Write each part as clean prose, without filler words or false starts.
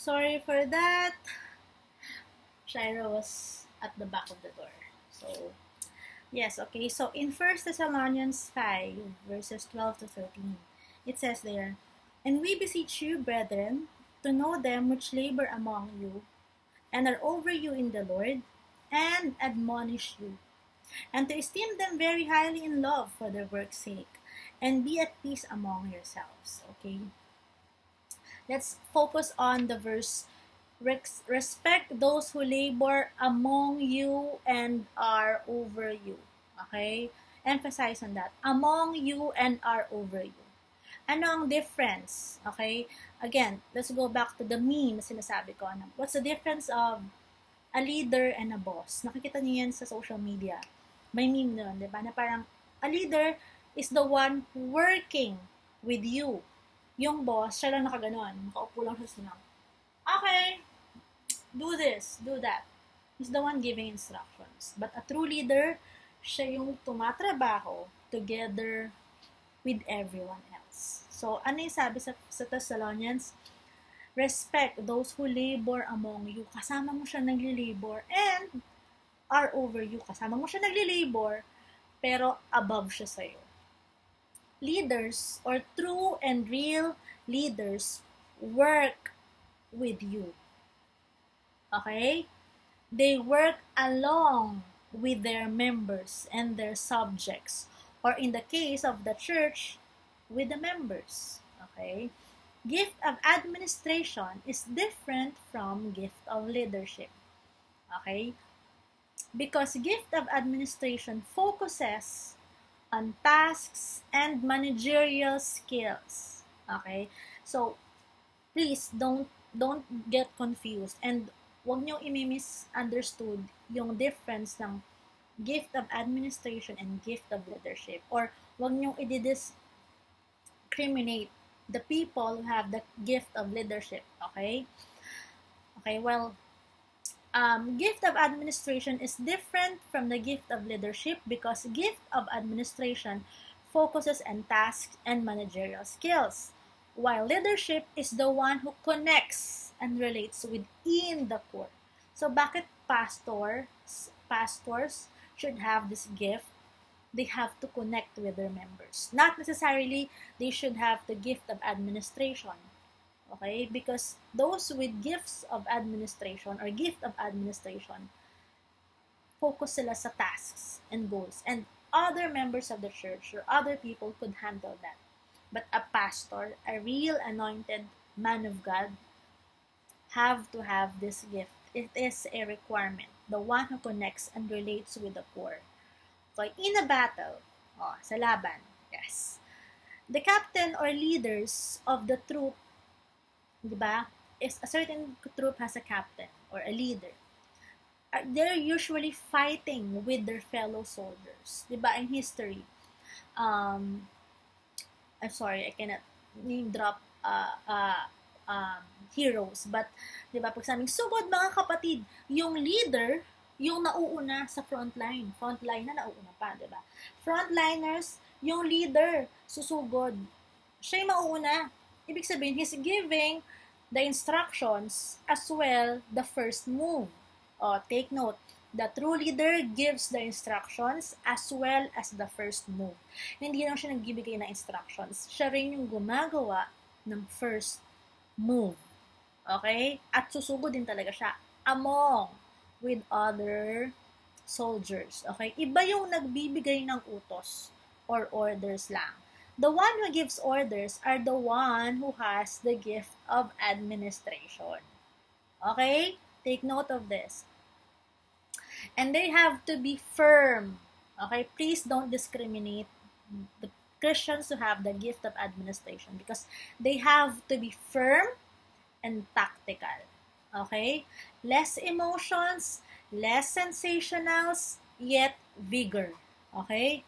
Sorry for that. Shira was at the back of the door. So, yes, okay. So, in 1 Thessalonians 5, verses 12 to 13, it says there, "And we beseech you, brethren, to know them which labor among you, and are over you in the Lord, and admonish you, and to esteem them very highly in love for their work's sake, and be at peace among yourselves." Okay? Let's focus on the verse, respect those who labor among you and are over you. Okay? Emphasize on that. Among you and are over you. Ano ang difference? Okay? Again, let's go back to the meme na sinasabi ko. What's the difference of a leader and a boss? Nakikita niyo yan sa social media. May meme nun, di ba? Na parang, a leader is the one working with you. Yung boss, siya lang nakaganon. Makaupo lang siya silang, okay, do this, do that. He's the one giving instructions. But a true leader, siya yung tumatrabaho together with everyone else. So, ano yung sabi sa Thessalonians? Respect those who labor among you. Kasama mo siya nagli-labor and are over you. Kasama mo siya nagli-labor pero above siya sa'yo. Leaders or true and real leaders work with you. Okay? They work along with their members and their subjects, or in the case of the church, with the members. Okay? Gift of administration is different from gift of leadership. Okay? Because gift of administration focuses on tasks and managerial skills. Okay? So, please don't get confused and wag niyo i-misunderstood yung difference ng gift of administration and gift of leadership, or wag niyo i-discriminate the people who have the gift of leadership. Okay? Okay, well, gift of administration is different from the gift of leadership because gift of administration focuses on tasks and managerial skills, while leadership is the one who connects and relates within the core. So, bakit pastors should have this gift? They have to connect with their members. Not necessarily they should have the gift of administration. Okay? Because those with gifts of administration or gift of administration, focus sila sa tasks and goals. And other members of the church or other people could handle that. But a pastor, a real anointed man of God, have to have this gift. It is a requirement. The one who connects and relates with the poor. Okay, in a battle, sa laban, yes. The captain or leaders of the troop, diba, is a certain troop has a captain or a leader. They're usually fighting with their fellow soldiers. Diba, in history, I'm sorry, I cannot name drop heroes, but diba, pag sabing sugod mga kapatid, yung leader, yung nauuna sa frontline. Frontline na nauuna pa, diba? Frontliners, yung leader, susugod. Siya yung mauuna. Ibig sabihin, he's giving the instructions as well the first move. Take note, the true leader gives the instructions as well as the first move. Hindi lang siya nagbibigay ng instructions. Siya rin yung gumagawa ng first move. Okay? At susugod din talaga siya among with other soldiers. Okay? Iba yung nagbibigay ng utos or orders lang. The one who gives orders are the one who has the gift of administration. Okay? Take note of this. And they have to be firm. Okay? Please don't discriminate the Christians who have the gift of administration because they have to be firm and tactical. Okay? Less emotions, less sensationals, yet vigor. Okay?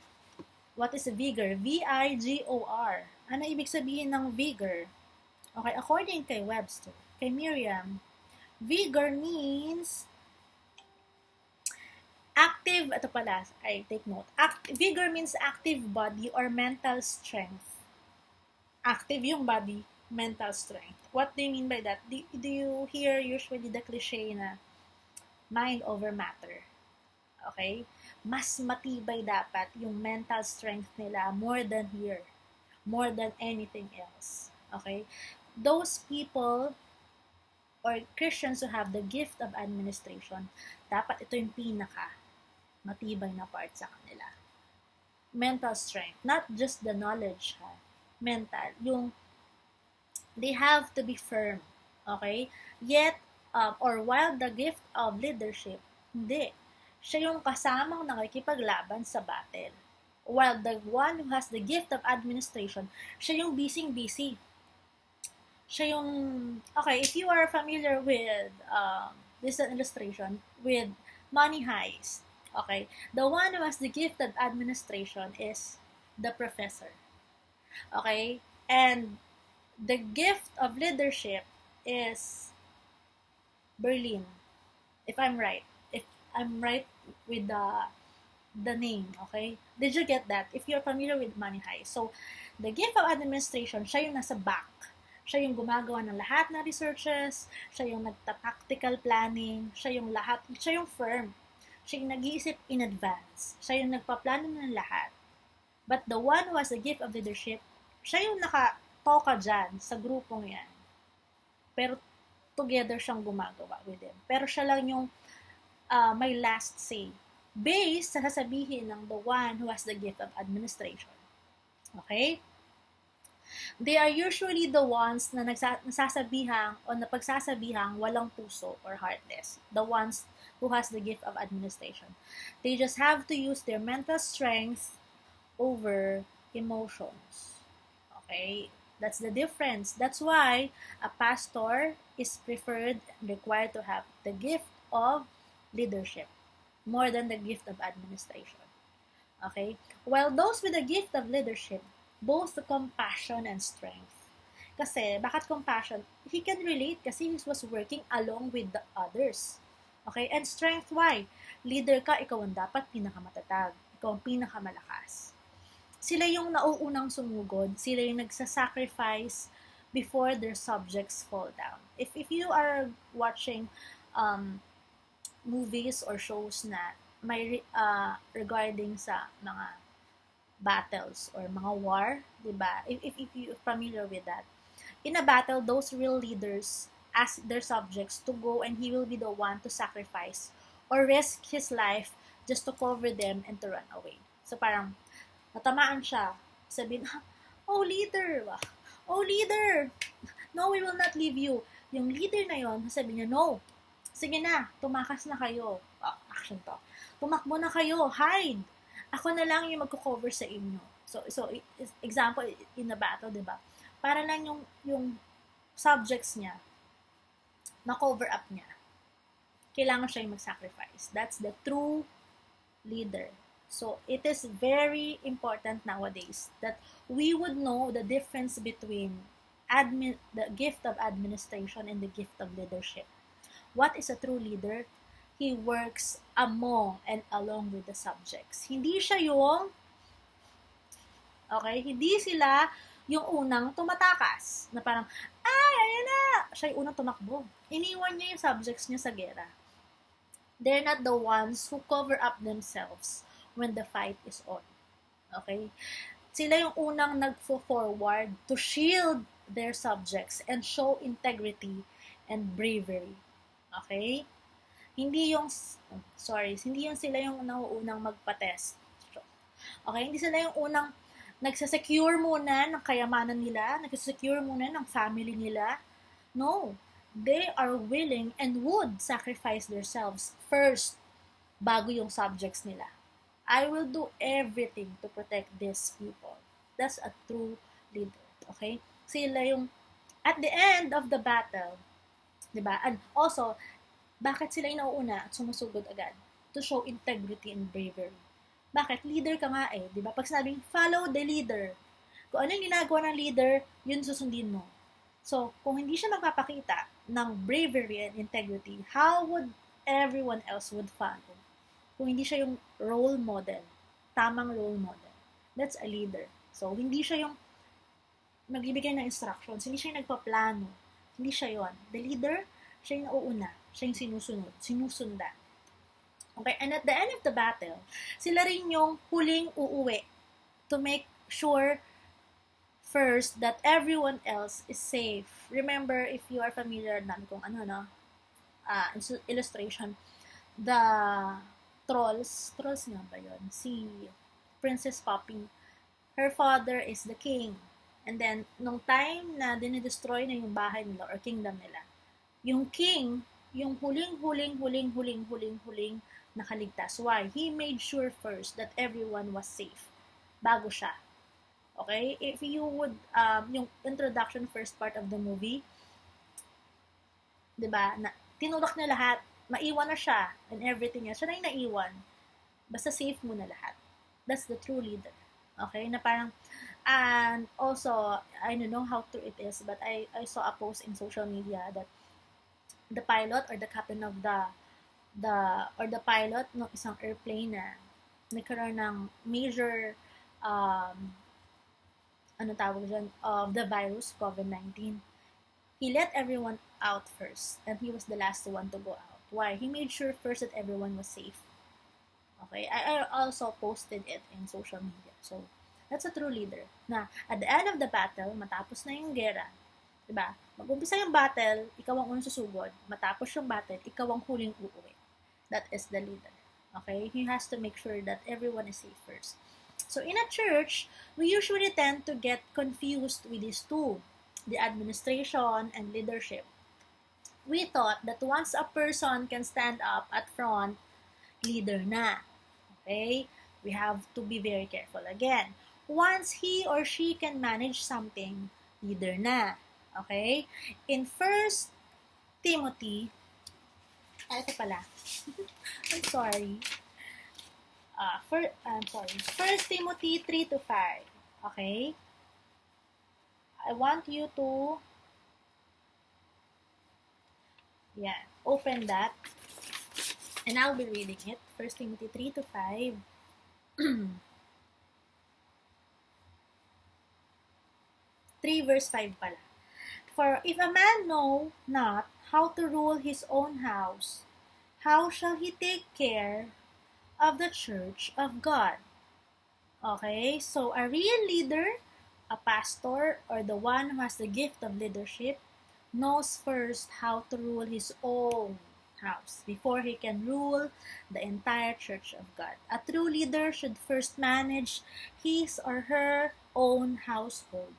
What is vigor? V-I-G-O-R. Ano ibig sabihin ng vigor? Okay, according kay Webster, kay Merriam, vigor means active, ito pala, take note. Vigor means active body or mental strength. Active yung body, mental strength. What do you mean by that? Do you hear usually the cliche na mind over matter? Okay? Mas matibay dapat yung mental strength nila more than here. More than anything else. Okay? Those people or Christians who have the gift of administration, dapat ito yung pinaka matibay na part sa kanila. Mental strength, not just the knowledge, ha? Mental. Yung they have to be firm. Okay? Yet, or while the gift of leadership, hindi. Siya yung kasamang nakikipaglaban sa battle. While the one who has the gift of administration, siya yung busy-busy. Siya yung, okay, if you are familiar with this illustration, with money heist, okay, the one who has the gift of administration is the professor. Okay? And the gift of leadership is Berlin. If I'm right. If I'm right with the name, okay? Did you get that? If you're familiar with Money Heist. So, the gift of administration, siya yung nasa back. Siya yung gumagawa ng lahat ng researches, siya yung nagta-tactical planning, siya yung firm. Siya yung nag-iisip in advance. Siya yung nagpaplano ng lahat. But the one who has the gift of leadership, siya yung nakatoka dyan sa grupong yan. Pero together siyang gumagawa with them. Pero siya lang yung may last say. Based sa sasabihin ng the one who has the gift of administration. Okay? They are usually the ones na nagsasabihang o napagsasabihang walang puso or heartless. The ones who has the gift of administration. They just have to use their mental strength over emotions. Okay? That's the difference. That's why a pastor is preferred and required to have the gift of leadership more than the gift of administration. Okay? While those with the gift of leadership both compassion and strength. Kasi, bakit compassion? He can relate kasi he was working along with the others. Okay? And strength, why? Leader ka, ikaw ang dapat pinakamatatag. Ikaw ang pinakamalakas. Sila yung nauunang sumugod. Sila yung nagsasacrifice before their subjects fall down. If you are watching movies or shows na may regarding sa mga battles or mga war, diba? If you're familiar with that. In a battle, those real leaders ask their subjects to go and he will be the one to sacrifice or risk his life just to cover them and to run away. So parang, natamaan siya. Sabihin, oh leader! Oh leader! No, we will not leave you. Yung leader na yon, sabi niya, no, sige na, tumakas na kayo. Action to. Tumakbo na kayo, hide. Ako na lang yung magko-cover sa inyo. So example, in a battle, diba? Para lang yung subjects niya, ma-cover up niya. Kailangan siya yung mag-sacrifice. That's the true leader. So, it is very important nowadays that we would know the difference between the gift of administration and the gift of leadership. What is a true leader? He works among and along with the subjects. Hindi siya yung, okay, hindi sila yung unang tumatakas. Na parang, ayan na! Siya yung unang tumakbo. Iniwan niya yung subjects niya sa gera. They're not the ones who cover up themselves when the fight is on. Okay? Sila yung unang nagfo-forward to shield their subjects and show integrity and bravery. Okay? Hindi yung sila yung nauunang magpa-test. Okay? Hindi sila yung unang nagsasecure muna ng kayamanan nila, nagsasecure muna ng family nila. No. They are willing and would sacrifice themselves first bago yung subjects nila. I will do everything to protect these people. That's a true leader. Okay? Sila yung, at the end of the battle, diba? And also, bakit sila yung nauuna at sumusugod agad? To show integrity and bravery. Bakit? Leader ka nga eh. Diba? Pag sinabing, follow the leader. Kung ano yung ginagawa ng leader, yun susundin mo. So, kung hindi siya magpapakita ng bravery and integrity, how would everyone else would follow? Kung hindi siya yung role model, tamang role model. That's a leader. So, hindi siya yung nagbibigay ng instructions, hindi siya yung nagpaplano, Hindi siya yon. The leader, siya yung nauuna. Siya yung sinusundan. Okay, and at the end of the battle, sila rin yung huling uuwi to make sure first that everyone else is safe. Remember, if you are familiar namin kung ano, no? Illustration, the trolls nga ba yun? Si Princess Poppy, her father is the king. And then, nung time na dinidestroy na yung bahay nila or kingdom nila, yung king, yung huling nakaligtas. Why? He made sure first that everyone was safe bago siya. Okay? If you would, yung introduction first part of the movie, diba, na, tinulak niya lahat, maiwan na siya, and everything niya. Siya na yung naiwan. Basta safe mo na lahat. That's the true leader. Okay? Na parang, and also, I don't know how true it is, but I saw a post in social media that the pilot or the captain of the pilot ng isang airplane na nagkaroon ng major of the virus, COVID-19. He let everyone out first, and he was the last one to go out. Why? He made sure first that everyone was safe. Okay? I also posted it in social media. So, that's a true leader. Na, at the end of the battle, matapos na yung gera, diba? Mag-umpisa yung battle, ikaw ang unang susugod. Matapos yung battle, ikaw ang huling uuwi. That is the leader. Okay? He has to make sure that everyone is safe first. So, in a church, we usually tend to get confused with these two, the administration and leadership. We thought that once a person can stand up at front, leader na. Okay? We have to be very careful again. Once he or she can manage something, leader na. Okay? In 1 Timothy, ito pala. I'm sorry. 1 Timothy 3-5. Okay? I want you to open that. And I'll be reading it. 1 Timothy 3-5. 3 verse 5 pala. For if a man know not how to rule his own house, how shall he take care of the church of God? Okay, so a real leader, a pastor, or the one who has the gift of leadership, knows first how to rule his own house before he can rule the entire church of God. A true leader should first manage his or her own household.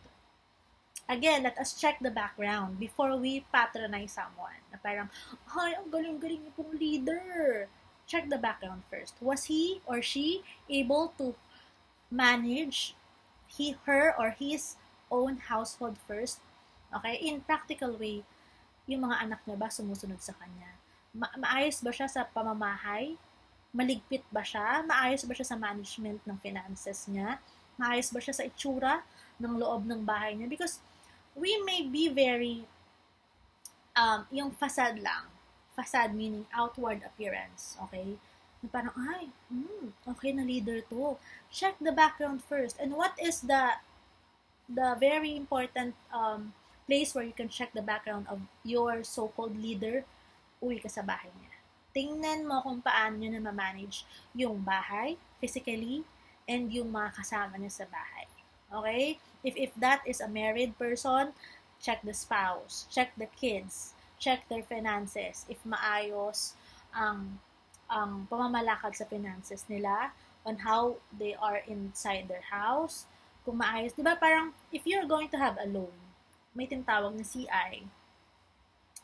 Again, let us check the background before we patronize someone. Na parang, ay, ang galing-galing niyo pong leader. Check the background first. Was he or she able to manage her or his own household first? Okay? In practical way, yung mga anak niya ba sumusunod sa kanya? Maayos ba siya sa pamamahay? Maligpit ba siya? Maayos ba siya sa management ng finances niya? Maayos ba siya sa itsura ng loob ng bahay niya? Because we may be very, yung facade lang. Facade meaning outward appearance. Okay? Parang, ay, okay na leader to. Check the background first. And what is the very important place where you can check the background of your so-called leader? Uwi ka sa bahay niya. Tingnan mo kung paano niya na ma-manage yung bahay, physically, and yung mga kasama niya sa bahay. Okay? If that is a married person, check the spouse, check the kids, check their finances. If maayos ang pamamalakad sa finances nila, on how they are inside their house, kung maayos. Diba parang, if you're going to have a loan, may tinatawag na CI.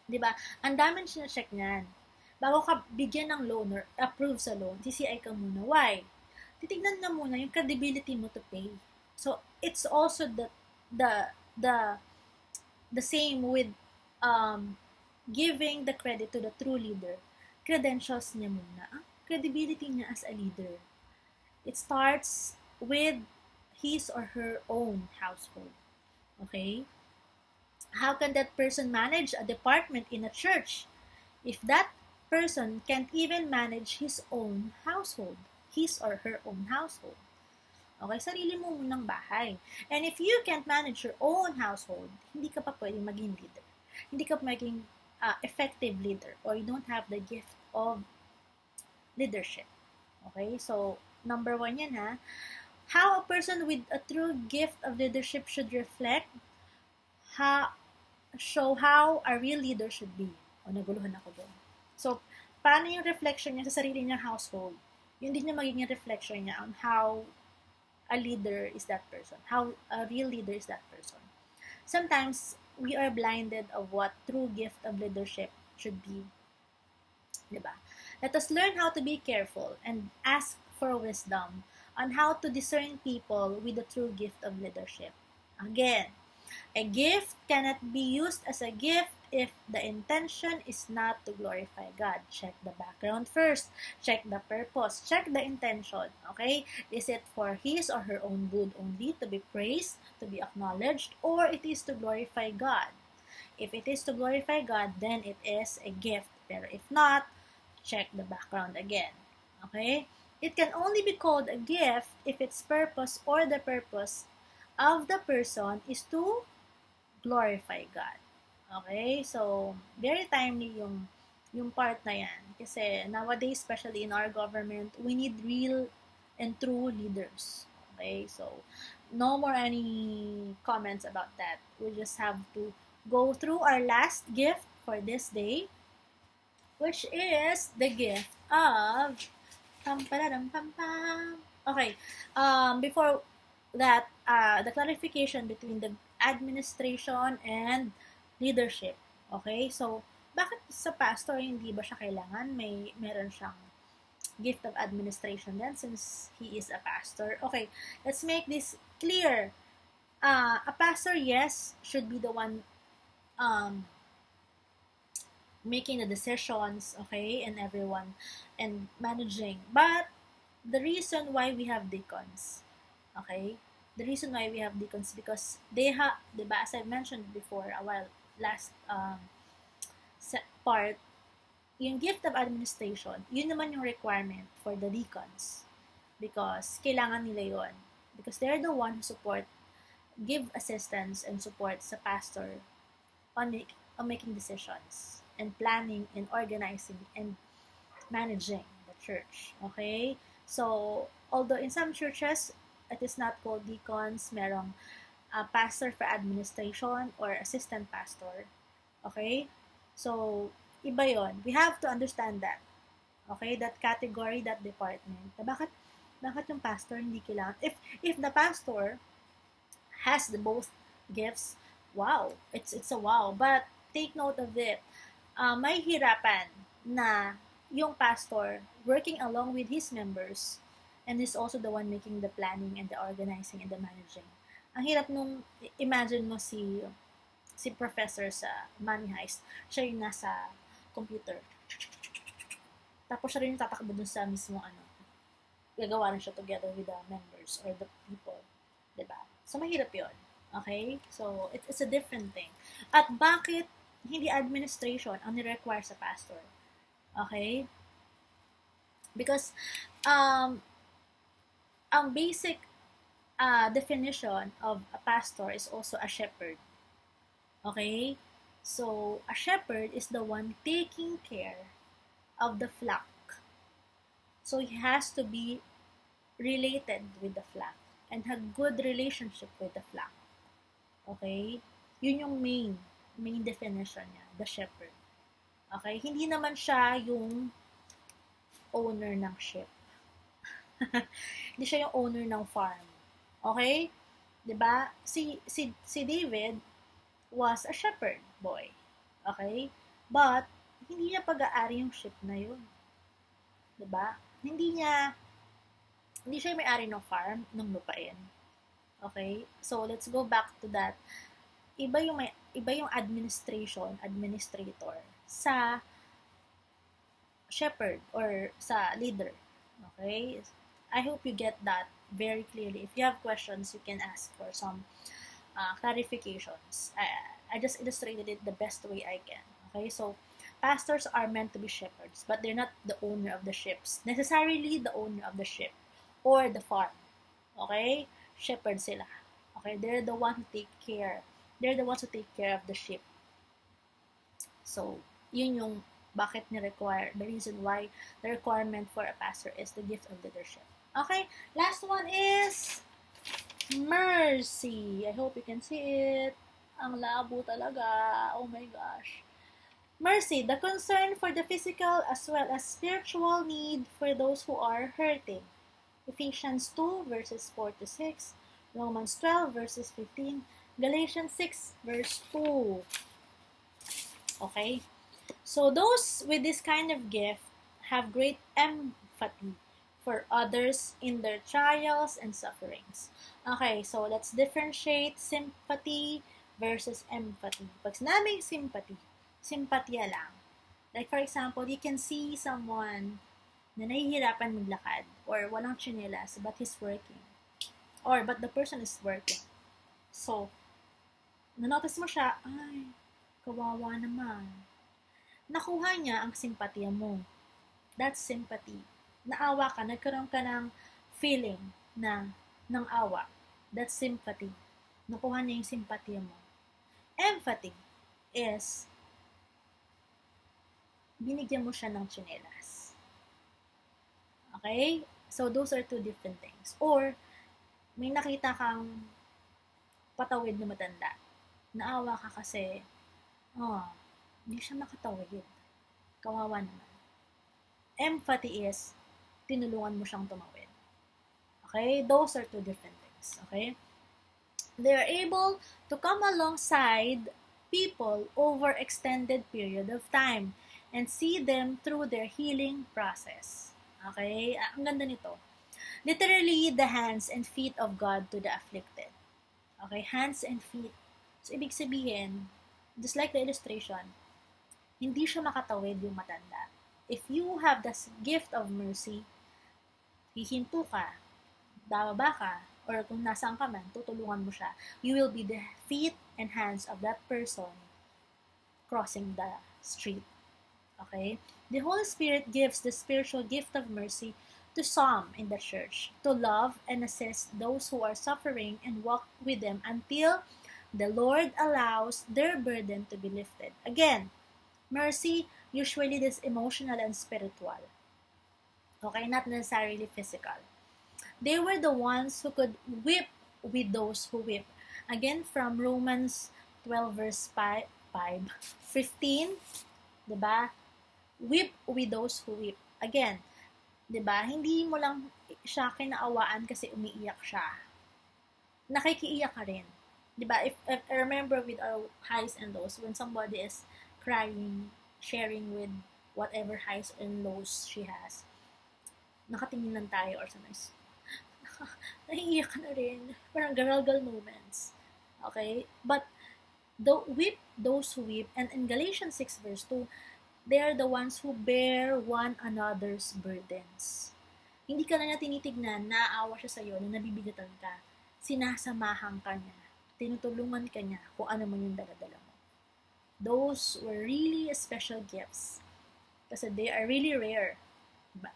Diba? Ang dami siya-check niyan. Bago ka bigyan ng loan or approve sa loan, CCI ka muna. Why? Titignan na muna yung credibility mo to pay. So, it's also the same with giving the credit to the true leader. Credentials niya muna. Credibility niya as a leader. It starts with his or her own household. Okay? How can that person manage a department in a church if that person can't even manage his own household? His or her own household. Okay, sarili mo munang bahay. And if you can't manage your own household, hindi ka pa pwedeng maging leader. hindi ka maging effective leader, or you don't have the gift of leadership. Okay? So, number 1 yan ha. How a person with a true gift of leadership should reflect, show how a real leader should be. O, naguluhan ako doon. So, paano yung reflection niya sa sarili niyang household? Yun din yung magiging reflection niya on how a leader is that person. How a real leader is that person. Sometimes, we are blinded of what true gift of leadership should be. Diba? Let us learn how to be careful and ask for wisdom on how to discern people with the true gift of leadership. Again, a gift cannot be used as a gift if the intention is not to glorify God. Check the background first. Check the purpose. Check the intention. Okay? Is it for his or her own good only, to be praised, to be acknowledged, or it is to glorify God? If it is to glorify God, then it is a gift. Pero if not, check the background again. Okay? It can only be called a gift if its purpose or the purpose of the person is to glorify God. Okay? So, very timely yung part na yan. Kasi nowadays, especially in our government, we need real and true leaders. Okay? So, no more any comments about that. We just have to go through our last gift for this day, which is the gift of okay. Before that, the clarification between the administration and leadership. Okay? So, bakit sa pastor hindi ba siya kailangan meron siyang gift of administration then since he is a pastor? Okay, let's make this clear. A pastor, yes, should be the one making the decisions, okay, and everyone, and managing. But, the reason why we have deacons, okay, the reason why we have deacons, because they have, diba, as I mentioned before, a while, last part, yung gift of administration, yun naman yung requirement for the deacons. Because, kailangan nila yun. Because they're the one who give assistance and support sa pastor on making decisions and planning and organizing and managing the church. Okay? So, although in some churches, it is not called deacons, merong pastor for administration or assistant pastor. Okay? So, iba yon. We have to understand that. Okay? That category, that department. Bakit yung pastor hindi kailangan? If the pastor has both gifts, wow, it's a wow. But take note of it. May hirapan na yung pastor working along with his members and is also the one making the planning and the organizing and the managing. Ang hirap nung imagine mo si professor sa Money Heist, siya yung nasa computer. Tapos siya rin yung tatakbo dun sa mismo gagawa rin siya together with the members or the people. Diba? So, mahirap yun. Okay? So, it's a different thing. At bakit hindi administration ang ni-require sa pastor? Okay? Because, ang basic definition of a pastor is also a shepherd. Okay? So, a shepherd is the one taking care of the flock. So, he has to be related with the flock and have good relationship with the flock. Okay? Yun yung main definition niya, the shepherd. Okay? Hindi naman siya yung owner ng sheep. Hindi siya yung owner ng farm. Okay? 'Di ba? Si David was a shepherd boy. Okay? But hindi niya pag-aari yung sheep na yun. 'Di ba? Hindi siya may-ari ng farm, ng lupain. Okay? So let's go back to that. Iba yung administrator sa shepherd or sa leader. Okay? I hope you get that very clearly. If you have questions, you can ask for some clarifications. I just illustrated it the best way I can. Okay? So, pastors are meant to be shepherds, but they're not the owner of the sheep. Necessarily the owner of the sheep or the farm. Okay? Shepherds sila. Okay? They're the ones who take care of the sheep. So, yun yung bakit ni-require, the reason why the requirement for a pastor is the gift of leadership. Okay, last one is mercy. I hope you can see it. Ang labo talaga. Oh my gosh. Mercy, the concern for the physical as well as spiritual need for those who are hurting. Ephesians 2 verses 4 to 6, Romans 12 verses 15, Galatians 6 verse 2. Okay? So those with this kind of gift have great empathy for others in their trials and sufferings. Okay, so let's differentiate sympathy versus empathy. Pag sinabing sympathy, simpatya lang. Like for example, you can see someone na nahihirapan maglakad or walang tsinelas but he's working. Or but the person is working. So, nanotice mo siya, ay, kawawa naman. Nakuha niya ang simpatya mo. That's sympathy. Naawa ka, nagkaroon ka ng feeling ng awa. That's sympathy. Nakuha niya yung simpatya mo. Empathy is binigyan mo siya ng tsinelas. Okay? So, those are two different things. Or, may nakita kang patawid na matanda. Naawa ka kasi, hindi siya makatawid. Kawawa naman. Empathy is, tinulungan mo siyang tumawid. Okay? Those are two different things. Okay? They are able to come alongside people over extended period of time and see them through their healing process. Okay? Ang ganda nito. Literally, the hands and feet of God to the afflicted. Okay? Hands and feet. So, ibig sabihin, just like the illustration, hindi siya makatawid yung matanda. If you have the gift of mercy, hihinto ka, bababa ka, or kung nasaan ka man, tutulungan mo siya. You will be the feet and hands of that person crossing the street. Okay? The Holy Spirit gives the spiritual gift of mercy to some in the church to love and assist those who are suffering and walk with them until the Lord allows their burden to be lifted. Again, mercy usually is emotional and spiritual. Okay? Not necessarily physical. They were the ones who could weep with those who weep. Again, from Romans 12 verse 15, diba? Weep with those who weep. Again, diba? Hindi mo lang siya kinaawaan kasi umiiyak siya. Nakikiiyak ka rin. Diba? If I remember with our highs and lows, when somebody is crying, sharing with whatever highs and lows she has, nakatingin lang tayo or sometimes, naiiyak ka na rin. Parang garalgal moments. Okay? But, weep those who weep. And in Galatians 6 verse 2, they are the ones who bear one another's burdens. Hindi ka na niya tinitignan, naawa siya sa'yo, na nabibigatan ka. Sinasamahan ka niya. Tinutulungan ka niya kung ano man yung daladala mo. Those were really special gifts. Kasi they are really rare. Diba?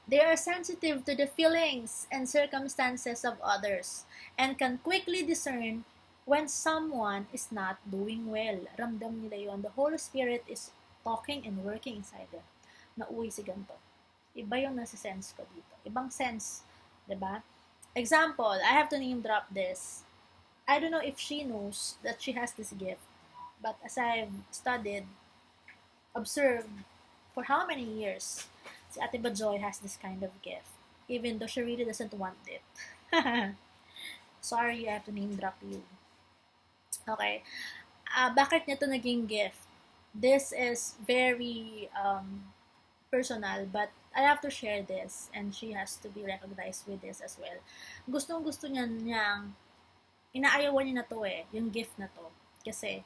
They are sensitive to the feelings and circumstances of others and can quickly discern when someone is not doing well. Ramdam nila yon. The Holy Spirit is talking and working inside them. Nauwi si ganito. Iba yung nasa-sense ko dito. Ibang sense. Diba? Example, I have to name drop this. I don't know if she knows that she has this gift. But as I've studied, observed, for how many years, si Ate Bajoy has this kind of gift. Even though she really doesn't want it. Sorry, I have to name drop you. Okay. Bakit niya to naging gift? This is very personal, but I have to share this and she has to be recognized with this as well. Gustong-gusto niyang inaayawan niya na to yung gift na to. Kasi,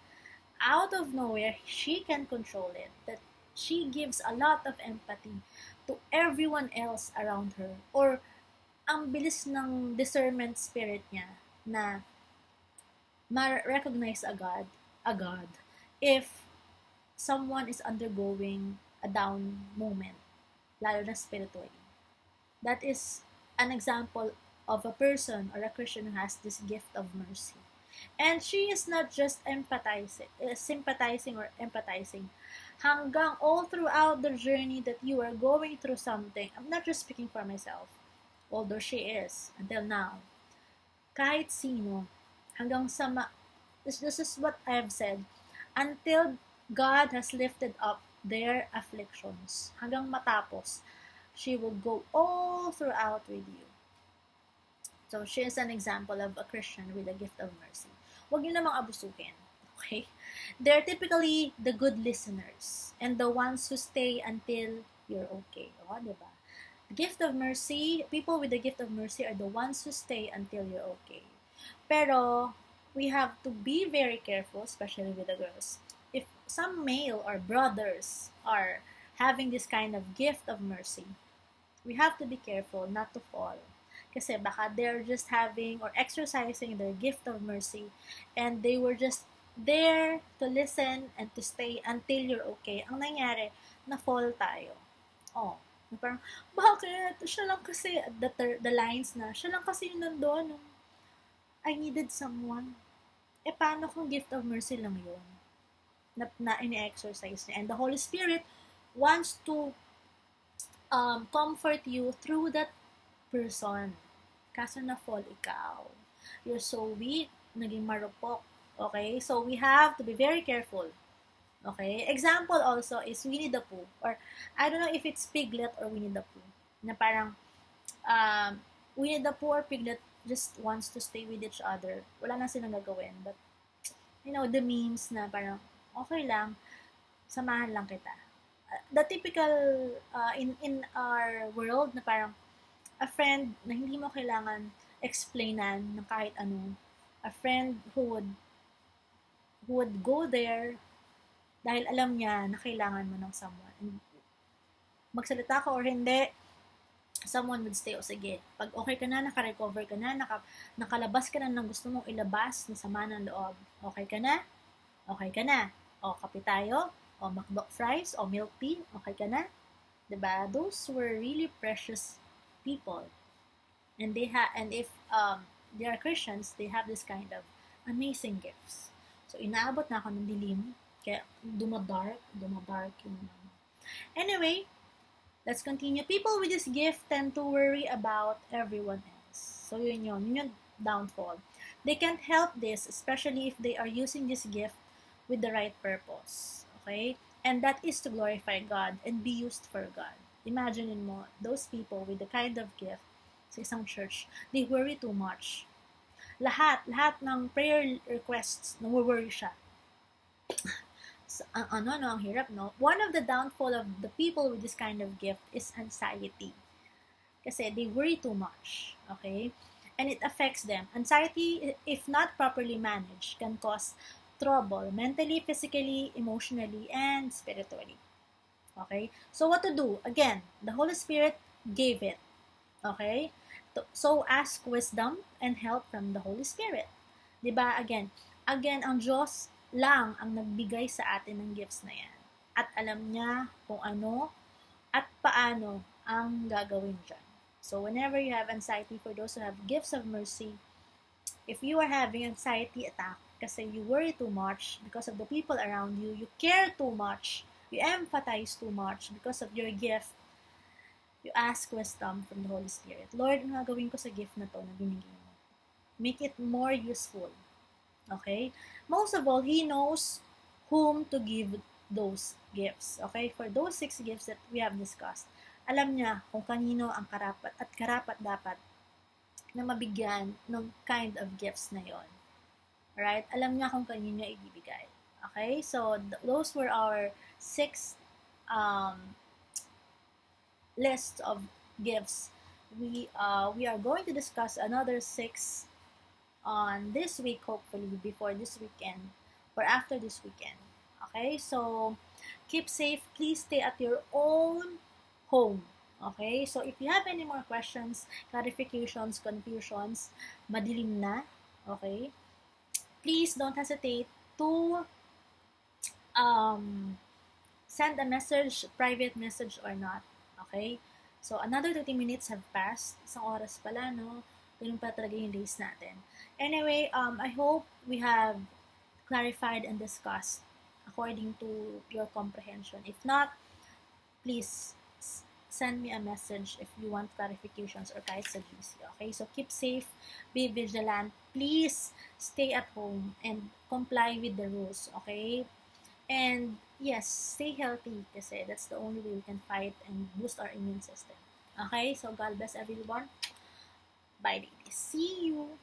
out of nowhere, she can control it. That she gives a lot of empathy to everyone else around her. Or, ang bilis ng discernment spirit niya na ma-recognize agad if someone is undergoing a down moment, lalo na spiritually. That is an example of a person or a Christian who has this gift of mercy. And she is not just sympathizing or empathizing. Hanggang all throughout the journey that you are going through something, I'm not just speaking for myself, although she is, until now. Kahit sino, hanggang sa this is what I have said, until God has lifted up their afflictions, hanggang matapos, she will go all throughout with you. So, she is an example of a Christian with a gift of mercy. Huwag niyo namang abusuhin. Okay? They're typically the good listeners and the ones who stay until you're okay. O, diba? The gift of mercy, people with the gift of mercy are the ones who stay until you're okay. Pero, we have to be very careful, especially with the girls. If some male or brothers are having this kind of gift of mercy, we have to be careful not to fall. Kasi baka they're just having or exercising their gift of mercy and they were just there to listen and to stay until you're okay. Ang nangyari, na-fall tayo. Oh, parang, bakit? Siya lang kasi, the lines na, siya lang kasi yung nandun. I needed someone. Paano kung gift of mercy lang yun? Na ini-exercise niya. And the Holy Spirit wants to comfort you through that person. Kaso na-fall ikaw. You're so weak, naging marupok. Okay? So, we have to be very careful. Okay? Example also is Winnie the Pooh. Or, I don't know if it's Piglet or Winnie the Pooh. Na parang, Winnie the Pooh or Piglet just wants to stay with each other. Wala na silang gagawin. But, you know, the memes na parang, okay lang, samahan lang kita. The typical, in our world, na parang, a friend na hindi mo kailangan explainan ng kahit ano. A friend who would go there dahil alam niya na kailangan mo ng someone. And magsalita ka or hindi, someone would stay. O sige, pag okay ka na, naka-recover ka na, nakalabas ka na ng gusto mong ilabas na sama ng loob. Okay ka na? Okay ka na. O, kape tayo? O, McDo fries? O, milk tea? Okay ka na? Diba? Those were really precious people, and if they are Christians, they have this kind of amazing gifts. So inaabot na ako ng dilim, kaya dumadark yung anyway, let's continue. People with this gift tend to worry about everyone else. So yun yung downfall. They can't help this, especially if they are using this gift with the right purpose. Okay, and that is to glorify God and be used for God. Imagine mo, those people with the kind of gift sa isang church, they worry too much. Lahat ng prayer requests, worry siya. So, ang hirap, no? One of the downfall of the people with this kind of gift is anxiety. Kasi they worry too much, okay? And it affects them. Anxiety, if not properly managed, can cause trouble mentally, physically, emotionally, and spiritually. Okay? So, what to do? Again, the Holy Spirit gave it. Okay? So, ask wisdom and help from the Holy Spirit. Diba? Again, ang Diyos lang ang nagbigay sa atin ng gifts na yan. At alam niya kung ano at paano ang gagawin dyan. So, whenever you have anxiety, for those who have gifts of mercy, if you are having anxiety attack kasi you worry too much because of the people around you, you care too much, you empathize too much because of your gift, you ask wisdom from the Holy Spirit. Lord, ano gagawin ko sa gift na to na binigay mo? Make it more useful. Okay? Most of all, He knows whom to give those gifts. Okay? For those 6 gifts that we have discussed, alam niya kung kanino ang karapat dapat na mabigyan ng kind of gifts na yon. Alright? Alam niya kung kanino ibibigay. Okay? So, those were our 6 list of gifts. We are going to discuss another 6 on this week, hopefully, before this weekend or after this weekend. Okay? So, keep safe. Please stay at your own home. Okay? So, if you have any more questions, clarifications, confusions, madilim na, okay? Please don't hesitate to send a message, private message or not. Okay? So, another 30 minutes have passed. Isang oras pala, no? Ganun pa talaga yung days natin. Anyway, I hope we have clarified and discussed according to your comprehension. If not, please send me a message if you want clarifications or kahit sa GC. Okay? So keep safe, be vigilant. Please stay at home and comply with the rules. Okay? And yes, stay healthy kasi that's the only way we can fight and boost our immune system. Okay? So God bless everyone. Bye, ladies. See you.